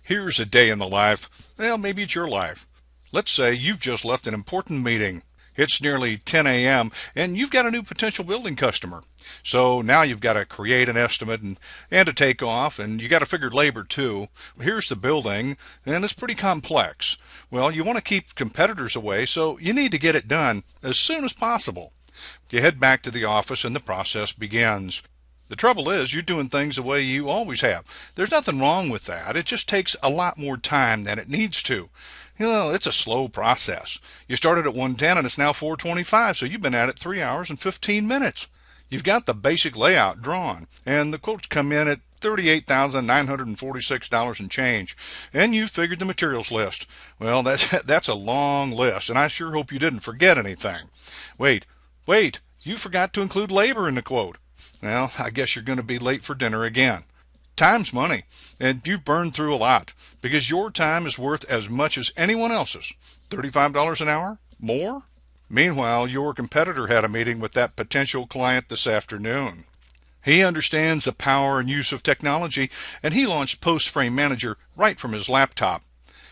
Here's a day in the life. Well, maybe it's your life. Let's say you've just left an important meeting. It's nearly 10 a.m. and you've got a new potential building customer. So now you've got to create an estimate and to take off, and you got to figure labor too. Here's the building, and it's pretty complex. Well, you want to keep competitors away, so you need to get it done as soon as possible. You head back to the office and the process begins. The trouble is, you're doing things the way you always have. There's nothing wrong with that. It just takes a lot more time than it needs to. It's a slow process. You started at 1:10 and it's now 4:25, so you've been at it 3 hours and 15 minutes. You've got the basic layout drawn, and the quotes come in at $38,946 and change. And you figured the materials list. Well, that's a long list, and I sure hope you didn't forget anything. Wait, you forgot to include labor in the quote. Well, I guess you're going to be late for dinner again. Time's money, and you've burned through a lot because your time is worth as much as anyone else's. $35 an hour? More? Meanwhile, your competitor had a meeting with that potential client this afternoon. He understands the power and use of technology, and he launched PostFrame Manager right from his laptop.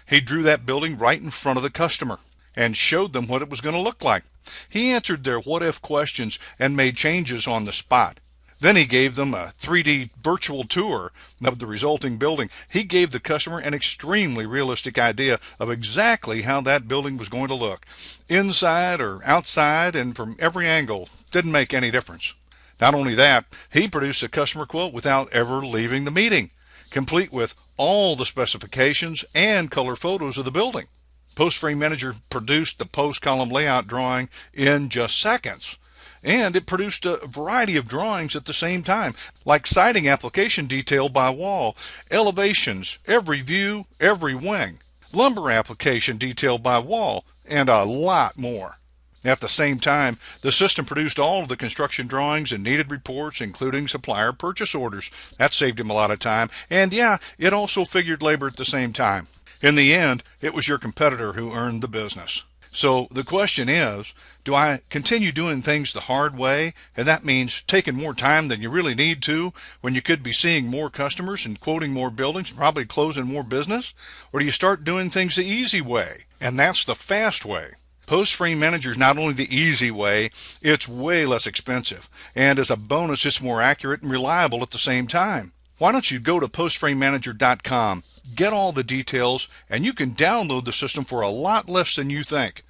He drew that building right in front of the customer and showed them what it was going to look like. He answered their what-if questions and made changes on the spot. Then he gave them a 3D virtual tour of the resulting building. He gave the customer an extremely realistic idea of exactly how that building was going to look. Inside or outside and from every angle. Didn't make any difference. Not only that, he produced a customer quote without ever leaving the meeting, complete with all the specifications and color photos of the building. PostFrame Manager produced the post column layout drawing in just seconds. And it produced a variety of drawings at the same time, like siding application detail by wall, elevations, every view, every wing, lumber application detail by wall, and a lot more. At the same time, the system produced all of the construction drawings and needed reports, including supplier purchase orders. That saved him a lot of time, and yeah, it also figured labor at the same time. In the end, it was your competitor who earned the business. So the question is, do I continue doing things the hard way, and that means taking more time than you really need to when you could be seeing more customers and quoting more buildings and probably closing more business? Or do you start doing things the easy way, and that's the fast way? PostFrame Manager is not only the easy way, it's way less expensive, and as a bonus, it's more accurate and reliable at the same time. Why don't you go to postframemanager.com, get all the details, and you can download the system for a lot less than you think.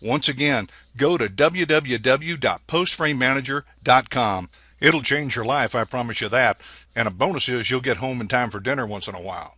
Once again, go to www.postframemanager.com. It'll change your life, I promise you that. And a bonus is you'll get home in time for dinner once in a while.